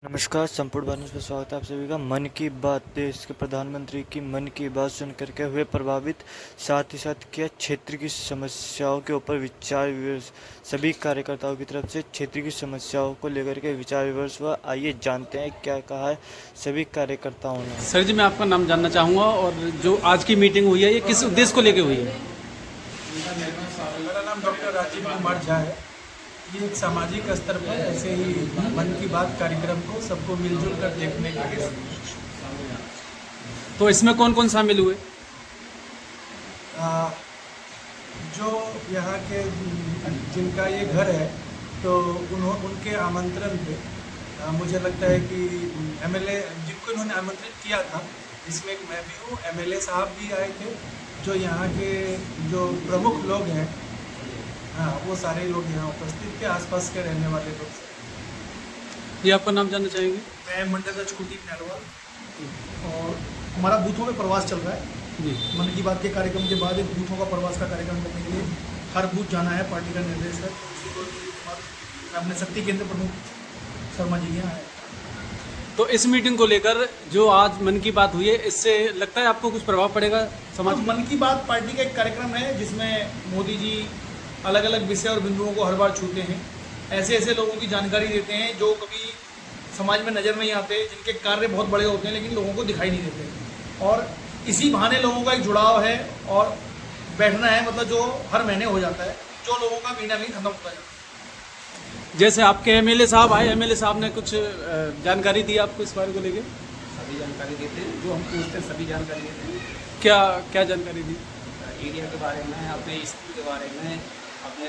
नमस्कार, संपूर्ण न्यूज़ में स्वागत है आप सभी का। मन की बात, देश के प्रधानमंत्री की मन की बात सुन करके हुए प्रभावित, साथ ही साथ किया क्षेत्र की समस्याओं के ऊपर विचार विमर्श। सभी कार्यकर्ताओं की तरफ से क्षेत्र की समस्याओं को लेकर के विचार विमर्श हुआ। आइए जानते हैं क्या कहा है सभी कार्यकर्ताओं ने। सर जी, मैं आपका नाम जानना चाहूँगा और जो आज की मीटिंग हुई है ये किस उद्देश्य को लेकर हुई है? मेरा नाम डॉक्टर राजीव कुमार झा है। ये एक सामाजिक स्तर पर ऐसे ही मन की बात कार्यक्रम को सबको मिलजुल कर देखने के लिए। तो इसमें कौन कौन शामिल हुए? जो यहाँ के जिनका ये घर है तो उनके आमंत्रण पे मुझे लगता है कि एमएलए जिनको इन्होंने आमंत्रित किया था, इसमें एक मैं भी हूँ, एमएलए साहब भी आए थे, जो यहाँ के जो प्रमुख लोग हैं, हाँ वो सारे लोग यहाँ उपस्थित थे, आसपास के रहने वाले लोग। ये आपका नाम जानना चाहेंगे? मैं मंडल राज कुलदीप नरवाल और हमारा बूथों में प्रवास चल रहा है जी। मन की बात के कार्यक्रम के बाद एक बूथों का प्रवास का कार्यक्रम करने के लिए हर बूथ जाना है, पार्टी का निर्देश है। उसी को मैं अपने शक्ति केंद्र प्रमुख शर्मा जी के यहाँ आया। तो इस मीटिंग को लेकर जो आज मन की बात हुई है, इससे लगता है आपको कुछ प्रभाव पड़ेगा समाज? मन की बात पार्टी का एक कार्यक्रम है जिसमें मोदी जी अलग अलग विषय और बिंदुओं को हर बार छूते हैं। ऐसे ऐसे लोगों की जानकारी देते हैं जो कभी समाज में नज़र नहीं आते, जिनके कार्य बहुत बड़े होते हैं लेकिन लोगों को दिखाई नहीं देते। और इसी बहाने लोगों का एक जुड़ाव है और बैठना है, मतलब जो हर महीने हो जाता है, जो लोगों का कहीं ना कहीं खत्म होता जाता है। जैसे आपके एमएलए साहब आए, एमएलए साहब ने कुछ जानकारी दी आपको इस बारे को लेकर? सभी जानकारी देते हैं, जो हम पूछते हैं सभी जानकारी देते हैं। क्या क्या जानकारी दी? एरिया के बारे में, अपने स्कूल के बारे में, अपने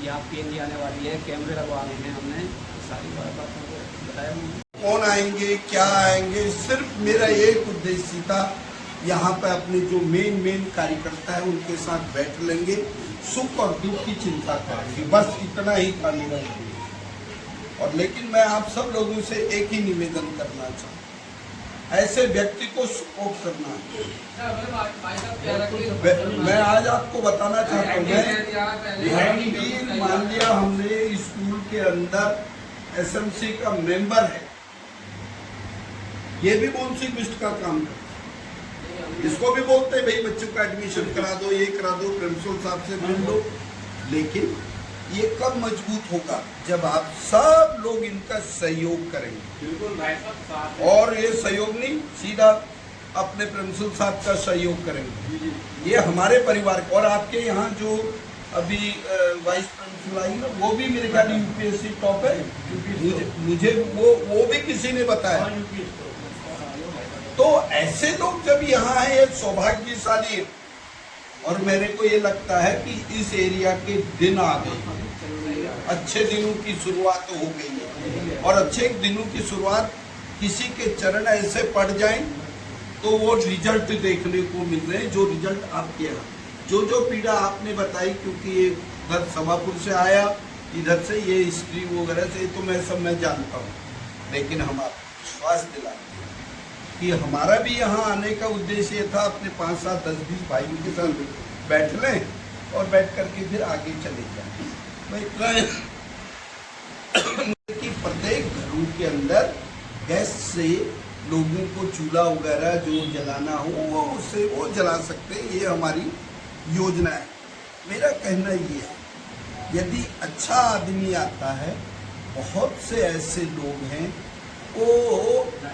यहाँ पीएनजी आने वाली है, कैमरे लगवाने हैं, हमने सारी बातों को बताया। कौन आएंगे, क्या आएंगे, सिर्फ मेरा एक उद्देश्य था, यहाँ पे अपने जो मेन कार्यकर्ता है उनके साथ बैठ लेंगे, सुख और दुख की चिंता करेंगे, बस इतना ही था मेरा उद्देश्य। और लेकिन मैं आप सब लोगों से एक ही निवेदन करना चाहूँ, ऐसे व्यक्ति को सपोर्ट करना है। मैं आज आपको बताना चाहता हूँ, मैं मान लिया हमने स्कूल के अंदर एसएमसी का मेंबर है, ये भी बोनसी लिस्ट का काम करता है, इसको भी बोलते हैं भाई बच्चों का एडमिशन करा दो, ये करा दो, प्रिंसिपल साहब से मिल लो। लेकिन ये कब मजबूत होगा? जब आप सब लोग इनका सहयोग करेंगे। और ये सहयोग नहीं, सीधा अपने प्रिंसिपल साहब का सहयोग करेंगे। ये हमारे परिवार और आपके यहाँ जो अभी वाइस प्रिंसिपल आई ना, वो भी मेरे ख्याल यूपीएससी टॉप है, मुझे वो भी किसी ने बताया। तो ऐसे लोग जब यहाँ है, ये सौभाग्यशाली है। और मेरे को ये लगता है कि इस एरिया के दिन आ गए, अच्छे दिनों की शुरुआत हो गई है। और अच्छे दिनों की शुरुआत किसी के चरण ऐसे पड़ जाएं तो वो रिजल्ट देखने को मिल रहे हैं, जो रिजल्ट आपके यहाँ, जो पीड़ा आपने बताई, क्योंकि ये इधर सभापुर से आया, इधर से ये हिस्ट्री वगैरह से तो मैं सब जानता हूँ। लेकिन हम आपको विश्वास दिलाते हैं कि हमारा भी यहाँ आने का उद्देश्य ये था, अपने 5, 7, 10, 20 भाइयों के साथ बैठ लें और बैठ करके फिर आगे चले जाएं। कि प्रत्येक घरों के अंदर गैस से लोगों को चूल्हा वगैरह जो जलाना हो वो उससे वो जला सकते हैं, ये हमारी योजना है। मेरा कहना ये है, यदि अच्छा आदमी आता है, बहुत से ऐसे लोग हैं वो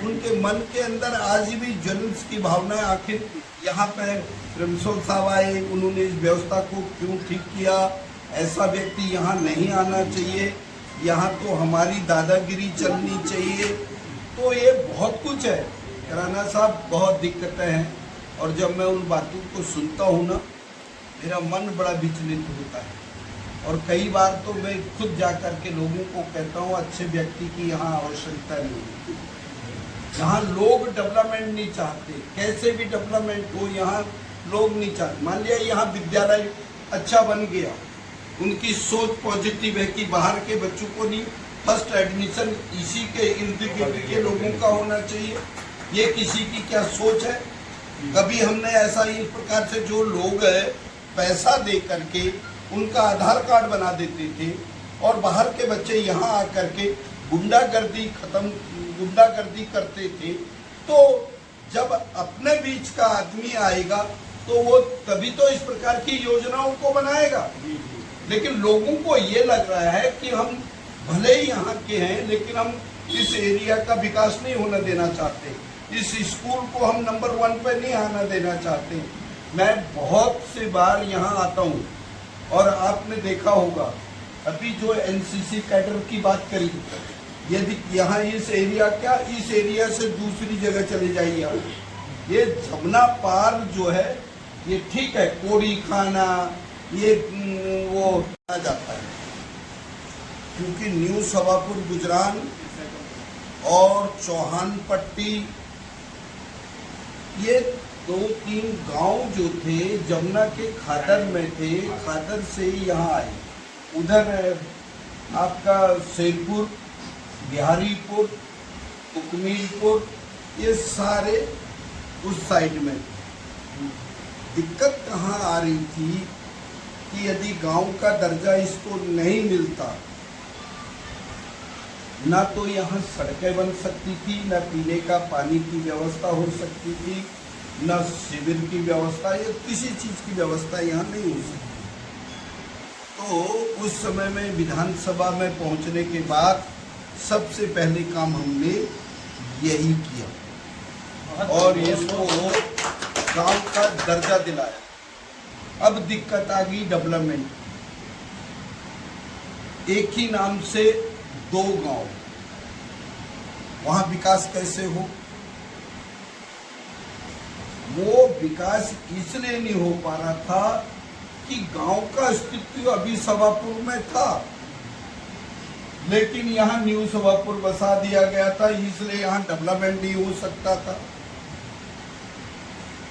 उनके मन के अंदर आज भी ज्वलंस की भावना है। आखिर यहाँ पे प्रिंसिपल साहब आए, उन्होंने इस व्यवस्था को क्यों ठीक किया, ऐसा व्यक्ति यहाँ नहीं आना चाहिए, यहाँ तो हमारी दादागिरी चलनी चाहिए। तो ये बहुत कुछ है राणा साहब, बहुत दिक्कतें हैं। और जब मैं उन बातों को सुनता हूँ ना, मेरा मन बड़ा विचलित होता है। और कई बार तो मैं खुद जा कर के लोगों को कहता हूँ, अच्छे व्यक्ति की यहाँ आवश्यकता नहीं है। यहाँ लोग डेवलपमेंट नहीं चाहते, कैसे भी डेवलपमेंट हो यहाँ लोग नहीं चाहते। मान लिया यहाँ विद्यालय अच्छा बन गया, उनकी सोच पॉजिटिव है कि बाहर के बच्चों को नहीं, फर्स्ट एडमिशन इसी के इर्द गिर्द के लोगों का होना चाहिए। ये किसी की क्या सोच है? कभी हमने ऐसा इस प्रकार से जो लोग है पैसा दे करके उनका आधार कार्ड बना देते थे और बाहर के बच्चे यहाँ आकर के गुंडागर्दी करते थे। तो जब अपने बीच का आदमी आएगा तो वो तभी तो इस प्रकार की योजनाओं को बनाएगा। लेकिन लोगों को ये लग रहा है कि हम भले ही यहाँ के हैं लेकिन हम इस एरिया का विकास नहीं होने देना चाहते, इस स्कूल को हम नंबर 1 पे नहीं आना देना चाहते। मैं बहुत से बार यहाँ आता हूँ और आपने देखा होगा अभी जो एनसीसी कैडर की बात करी, यदि यहाँ इस एरिया से दूसरी जगह चले जाइए आप, ये जमुना पार जो है ये ठीक है, कोड़ी खाना ये वो आ जाता है, क्योंकि न्यू सवापुर गुजरान और चौहान पट्टी ये 2-3 गांव जो थे जमुना के खादर में थे, खादर से ही यहाँ आए। उधर आपका शेरपुर, बिहारीपुर, तुकमीरपुर ये सारे उस साइड में। दिक्कत कहाँ आ रही थी कि यदि गांव का दर्जा इसको नहीं मिलता, ना तो यहाँ सड़कें बन सकती थी, ना पीने का पानी की व्यवस्था हो सकती थी, ना शिविर की व्यवस्था या किसी चीज़ की व्यवस्था यहाँ नहीं हो सकती। तो उस समय में विधानसभा में पहुँचने के बाद सबसे पहले काम हमने यही किया और इसको गांव का दर्जा दिलाया। अब दिक्कत आ गई डेवलपमेंट, एक ही नाम से 2 गांव, वहां विकास कैसे हो? वो विकास इसलिए नहीं हो पा रहा था कि गांव का अस्तित्व अभी सवापुर में था, लेकिन यहाँ न्यू सवापुर बसा दिया गया था, इसलिए यहाँ डेवलपमेंट नहीं हो सकता था।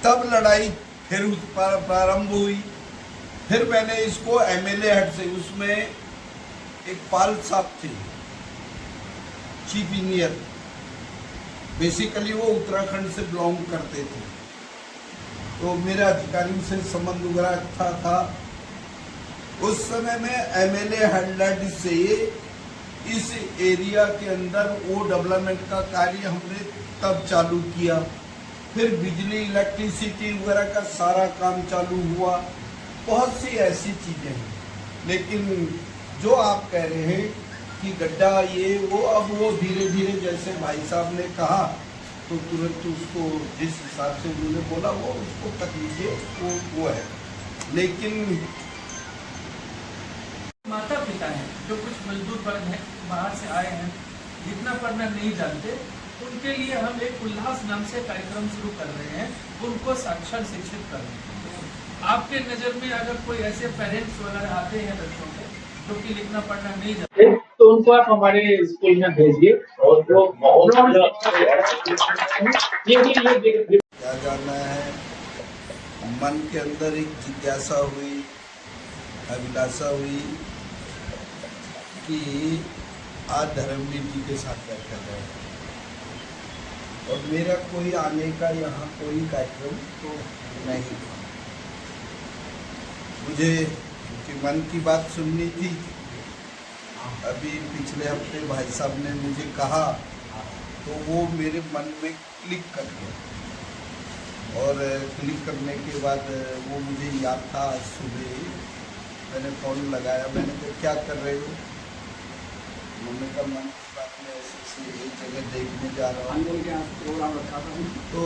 तब लड़ाई फिर उस पर प्रारंभ हुई। फिर मैंने इसको एमएलए हेड से, उसमें एक पाल साहब थे चीफ इंजीनियर, बेसिकली वो उत्तराखंड से बिलोंग करते थे, तो मेरे अधिकारी से संबंध वगैरह अच्छा था। उस समय में एमएलए हेड से इस एरिया के अंदर वो डेवलपमेंट का कार्य हमने तब चालू किया। फिर बिजली, इलेक्ट्रिसिटी वगैरह का सारा काम चालू हुआ, बहुत सी ऐसी चीज़ें हैं। लेकिन जो आप कह रहे हैं कि गड्ढा ये वो, अब वो धीरे धीरे जैसे भाई साहब ने कहा तो तुरंत उसको जिस हिसाब से उन्होंने बोला वो उसको कर लीजिए, वो है। लेकिन माता पिता हैं जो कुछ मजदूर वर्ग हैं, बाहर से आए हैं, लिखना पढ़ना नहीं जानते, उनके लिए हम एक उल्लास नाम से कार्यक्रम शुरू कर रहे हैं, उनको साक्षर शिक्षित कर रहे हैं। आपके नज़र में अगर कोई ऐसे पेरेंट्स वगैरह आते हैं बच्चों के जो कि लिखना पढ़ना नहीं जानते, तो उनको आप हमारे स्कूल में भेजिए और वो क्या जानना है, मन के अंदर एक जिज्ञासा हुई, अभिलाषा हुई कि आज धर्मवीर जी के साथ बैठा जाए। और मेरा कोई आने का यहाँ कोई कार्यक्रम तो नहीं था, मुझे क्योंकि मन की बात सुननी थी। अभी पिछले हफ्ते भाई साहब ने मुझे कहा तो वो मेरे मन में क्लिक कर गया, और क्लिक करने के बाद वो मुझे याद था। आज सुबह मैंने फ़ोन लगाया, मैंने कहा क्या कर रहे हो? उन्होंने कहा मन की बात में ऐसे एक जगह देखने जा रहा हूँ। प्रोग्राम रखा था तो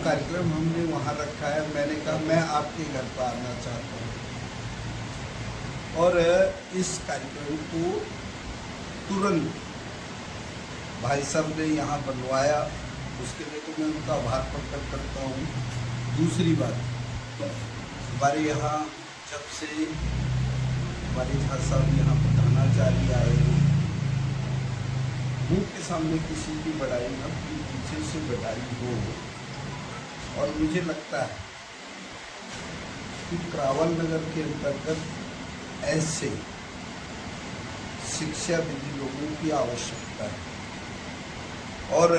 कार्यक्रम हमने वहाँ रखा है। मैंने कहा मैं आपके घर पर आना चाहता हूँ, और इस कार्यक्रम को तुरंत भाई साहब ने यहाँ बनवाया, उसके लिए तो मैं उनका आभार प्रकट करता हूँ। दूसरी बात, हमारे यहाँ जब से हमारे झा साहब यहाँ प्रधानाचार्य आए, मुँह के सामने किसी की बड़ाई न, पीछे से बड़ाई हो। और मुझे लगता है कि क्रावल नगर के अंतर्गत ऐसे शिक्षाविदी लोगों की आवश्यकता है। और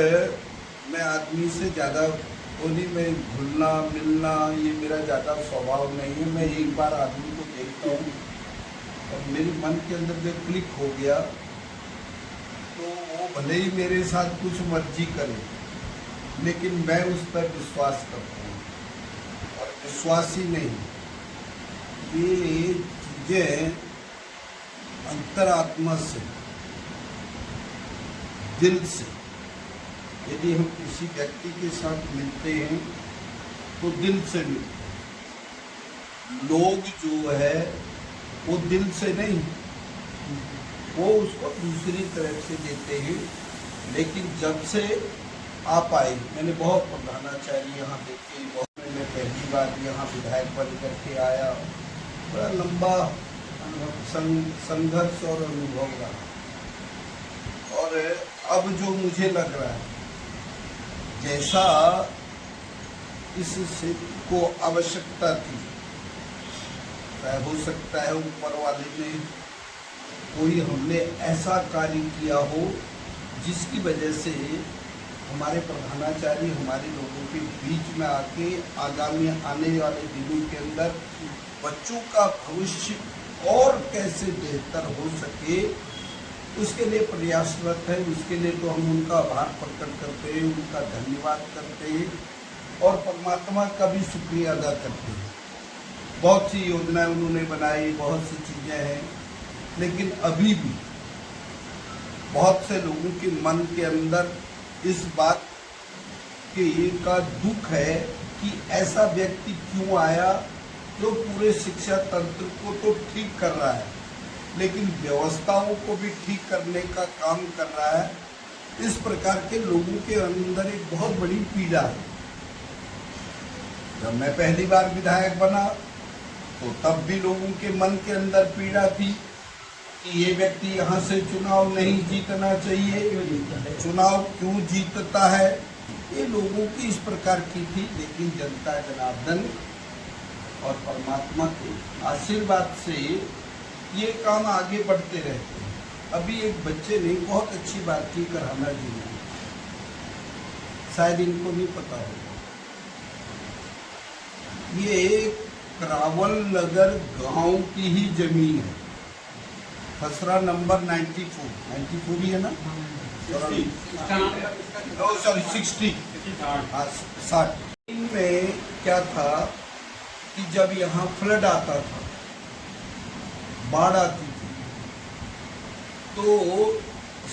मैं आदमी से ज़्यादा उन्हीं में घुलना मिलना ये मेरा ज़्यादा स्वभाव नहीं है। मैं एक बार आदमी को देखता हूँ और मेरे मन के अंदर जब क्लिक हो गया तो वो भले ही मेरे साथ कुछ मर्जी करे, लेकिन मैं उस पर विश्वास करता हूँ। और विश्वास ही नहीं, ये चीजें अंतरात्मा से, दिल से, यदि हम किसी व्यक्ति के साथ मिलते हैं तो दिल से मिलते हैं। लोग जो है वो दिल से नहीं, वो उसको दूसरी तरफ से देते हैं। लेकिन जब से आप आए, मैंने बहुत प्रधानाचार्य यहाँ देखे, बहुत मैं पहली बार यहाँ विधायक बन करके आया, बड़ा लंबा संघर्ष और अनुभव रहा। और अब जो मुझे लग रहा है, जैसा इस क्षेत्र को आवश्यकता थी, हो सकता है ऊपर वाले ने कोई हमने ऐसा कार्य किया हो जिसकी वजह से हमारे प्रधानाचार्य हमारे लोगों के बीच में आके आगामी आने वाले दिनों के अंदर बच्चों का भविष्य और कैसे बेहतर हो सके, उसके लिए प्रयासरत है। उसके लिए तो हम उनका आभार प्रकट करते हैं, उनका धन्यवाद करते हैं और परमात्मा का भी शुक्रिया अदा करते हैं। बहुत सी योजनाएं उन्होंने बनाई, बहुत सी चीज़ें हैं, लेकिन अभी भी बहुत से लोगों के मन के अंदर इस बात का दुख है कि ऐसा व्यक्ति क्यों आया जो पूरे शिक्षा तंत्र को तो ठीक कर रहा है, लेकिन व्यवस्थाओं को भी ठीक करने का काम कर रहा है। इस प्रकार के लोगों के अंदर एक बहुत बड़ी पीड़ा है। जब मैं पहली बार विधायक बना तो तब भी लोगों के मन के अंदर पीड़ा थी कि ये व्यक्ति यहाँ से चुनाव नहीं जीतना चाहिए, चुनाव क्यों जीतता है, ये लोगों की इस प्रकार की थी। लेकिन जनता जनार्दन और परमात्मा के आशीर्वाद से ये काम आगे बढ़ते रहते हैं। अभी एक बच्चे ने बहुत अच्छी बात की कराना जी ने, शायद इनको नहीं पता होगा, ये करावल नगर गांव की ही जमीन है, खसरा नंबर 94 ही है ना, सॉरी 60 में क्या था कि जब यहाँ फ्लड आता था, बाढ़ आती थी, तो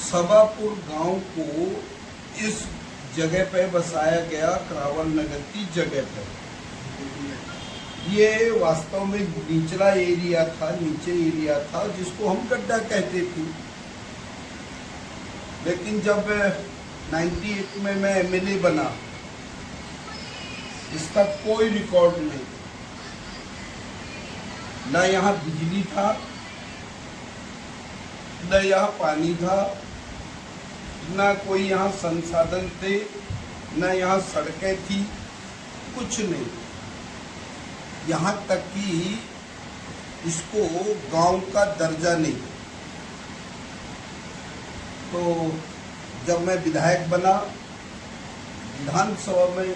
सभापुर गांव को इस जगह पे बसाया गया, करावल नगर की जगह पे। ये वास्तव में निचला एरिया था, नीचे एरिया था, जिसको हम गड्ढा कहते थे। लेकिन जब 98 में मैं एमएलए बना, इसका कोई रिकॉर्ड नहीं, न यहाँ बिजली था, न यहाँ पानी था, न कोई यहाँ संसाधन थे, न यहाँ सड़कें थी, कुछ नहीं। यहाँ तक कि इसको गांव का दर्जा नहीं। तो जब मैं विधायक बना, विधानसभा में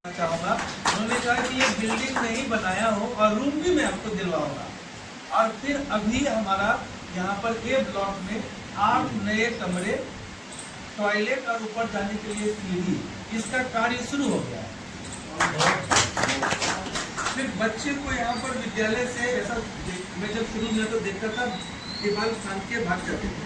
चाहूँगा, उन्होंने कहा कि ये बिल्डिंग नहीं बनाया हो और रूम भी मैं आपको दिलवाऊंगा। और फिर अभी हमारा यहाँ पर ए ब्लॉक में 8 नए कमरे, टॉयलेट और ऊपर जाने के लिए सीढ़ी, इसका कार्य शुरू हो गया है। फिर बच्चे को यहाँ पर विद्यालय से, ऐसा मैं जब शुरू में तो देखता था दीवार फांद के भाग जाते थे,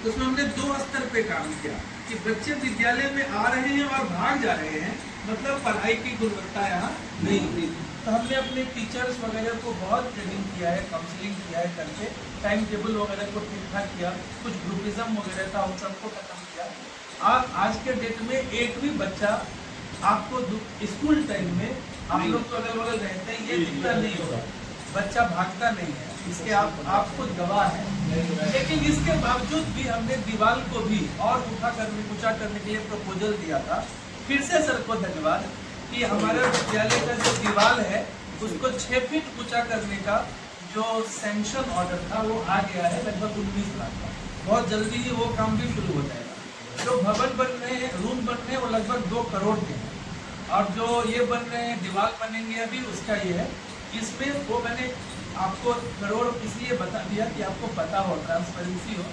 तो उसमें हमने 2 स्तर पे काम किया कि बच्चे विद्यालय में आ रहे हैं और भाग जा रहे हैं, मतलब पढ़ाई की गुणवत्ता यहाँ नहीं हुई। तो हमने अपने टीचर्स वगैरह को बहुत ट्रेनिंग किया है, काउंसलिंग किया है, करके टाइम टेबल वगैरह को ठीक ठाक किया, कुछ ग्रुपिज्म वगैरह था उन सबको खत्म किया। और आज के डेट में एक भी बच्चा आपको स्कूल टाइम में, आप लोग तो अगल बगल रहते हैं, ये दिखता नहीं होगा, बच्चा भागता नहीं है, इसके आप खुद गवाह हैं। लेकिन इसके बावजूद भी हमने दीवार को भी और ऊंचा करने के लिए प्रपोजल दिया था। फिर से सर को धन्यवाद कि हमारे विद्यालय का जो दीवार है उसको 6 फीट ऊंचा करने का जो सैंक्शन ऑर्डर था वो आ गया है, लगभग 19 लाख का। बहुत जल्दी ही वो काम भी शुरू हो जाएगा। जो भवन बन रहे हैं, रूम बन रहे हैं, वो लगभग 2 करोड़ के हैं। और जो ये बन रहे हैं, दीवार बनेंगे अभी, उसका ये है, इसमें वो मैंने आपको करोड़ इसलिए बता दिया कि आपको पता हो, ट्रांसपेरेंसी हो।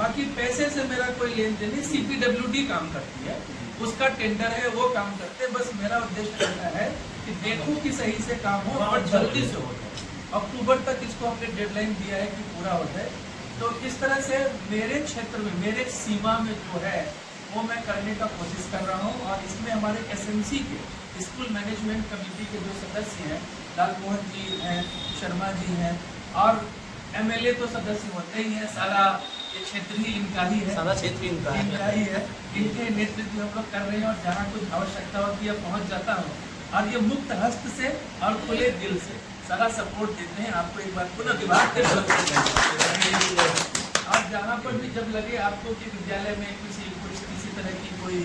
बाकी पैसे से मेरा कोई लेन देन नहीं। CPWD काम करती है, उसका टेंडर है, वो काम करते हैं। बस मेरा उद्देश्य रहता है कि देखो कि सही से काम हो और जल्दी से हो जाए। अक्टूबर तक इसको हमने डेडलाइन दिया है कि पूरा हो जाए। तो इस तरह से मेरे क्षेत्र में, मेरे सीमा में जो है वो मैं करने का कोशिश कर रहा हूँ। और इसमें हमारे SMC के, स्कूल मैनेजमेंट कमेटी के जो सदस्य हैं, लालमोहन जी हैं, शर्मा जी हैं, और MLA तो सदस्य होते ही हैं। सारा ये क्षेत्र ही इनका ही है, सारा क्षेत्र इनका ही है। इनके नेतृत्व में हम लोग कर रहे हैं और जहाँ कुछ आवश्यकता होती है पहुँच जाता हूँ। और ये मुक्त हस्त से और खुले दिल से सारा सपोर्ट देते हैं। आपको एक बार पुनः विभाग के और जहाँ पर भी जब लगे आपको कि विद्यालय में किसी तरह की कोई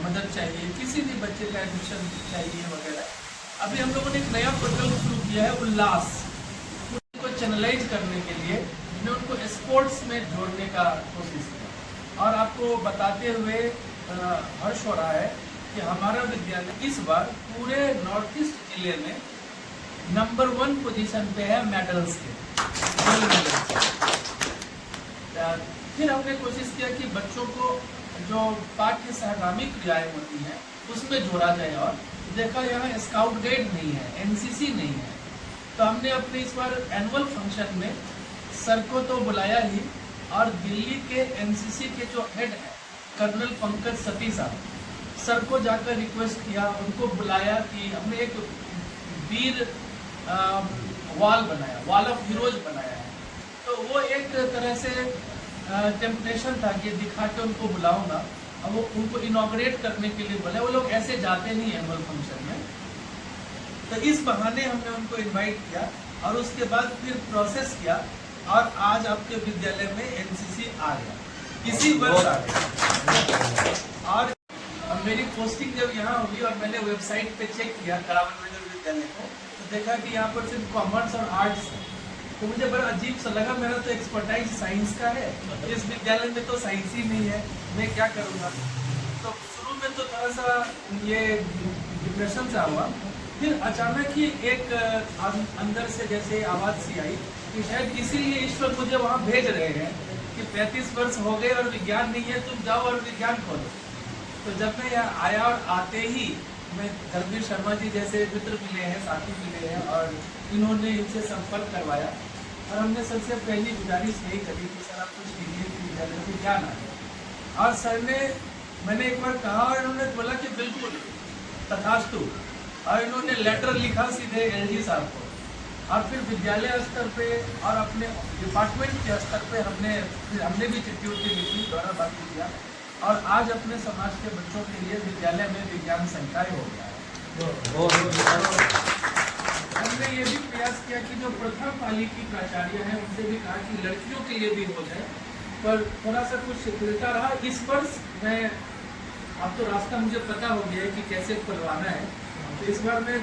मदद चाहिए, किसी भी बच्चे का एडमिशन चाहिए वगैरह, अभी हम लोगों ने एक नया प्रकल्प शुरू किया है, उल्लास, उनको चैनलाइज करने के लिए हमने उनको स्पोर्ट्स में जोड़ने का कोशिश किया। और आपको बताते हुए हर्ष हो रहा है कि हमारा विद्यालय इस बार पूरे नॉर्थ ईस्ट जिले में नंबर 1 पोजीशन पे है मेडल्स के। फिर हमने कोशिश किया कि बच्चों को जो पाठ्य सहगामी क्रियाएं होती हैं उसमें जोड़ा जाए। और देखा यहाँ स्काउट गाइड नहीं है, NCC नहीं है, तो हमने अपने इस बार एनुअल फंक्शन में सर को तो बुलाया ही, और दिल्ली के NCC के जो हेड है कर्नल पंकज सती साहब, सर को जाकर रिक्वेस्ट किया, उनको बुलाया कि हमने एक वीर वॉल बनाया, वॉल ऑफ हीरोज बनाया है। तो वो एक तरह से टेम्पटेशन था कि दिखा के उनको बुलाऊंगा। अब वो उनको इनॉग्रेट करने के लिए बोले, वो लोग ऐसे जाते नहीं एनुअल फंक्शन में, तो इस बहाने हमने उनको इनवाइट किया और उसके बाद फिर प्रोसेस किया और आज आपके विद्यालय में NCC आ गया, इसी वर्ष आ गया। और मेरी पोस्टिंग जब यहाँ हुई और मैंने वेबसाइट पे चेक किया करावन नगर विद्यालय को, तो देखा कि यहाँ पर सिर्फ कॉमर्स और आर्ट्स है। तो मुझे बड़ा अजीब सा लगा, मेरा तो एक्सपर्टाइज साइंस का है, इस विद्यालय में तो साइंस ही नहीं है, मैं क्या करूँगा। तो शुरू में तो थोड़ा सा ये डिप्रेशन सा हुआ, फिर अचानक ही एक अंदर से जैसे आवाज़ सी आई कि शायद इसीलिए ईश्वर मुझे वहाँ भेज रहे हैं कि 35 वर्ष हो गए और विज्ञान नहीं है, तुम जाओ और विज्ञान खोलो। तो जब मैं यहाँ आया और आते ही मैं धर्मवीर शर्मा जी जैसे मित्र मिले हैं, साथी मिले हैं, और इन्होंने इनसे संपर्क करवाया। और हमने सबसे पहली गुजारिश यही करी कि सर आप कुछ कीजिए कि विद्यालय में ज्ञान आ जाए। और सर ने, मैंने एक बार कहा और इन्होंने बोला कि बिल्कुल तथास्तु, और इन्होंने लेटर लिखा सीधे LG साहब को। और फिर विद्यालय स्तर पे और अपने डिपार्टमेंट के स्तर पे हमने भी चिट्ठी उट्ठी लिखी, द्वारा बात किया, और आज अपने समाज के बच्चों के लिए विद्यालय में विज्ञान संकाय हो गया है। हमने ये भी प्रयास किया कि जो प्रथम पाली की प्राचार्य हैं उनसे भी कहा कि लड़कियों के लिए भी हो जाए, पर थोड़ा सा कुछ शिथिलता रहा। इस वर्ष मैं, अब तो रास्ता मुझे पता हो गया है कि कैसे खुलवाना है, तो इस बार मैं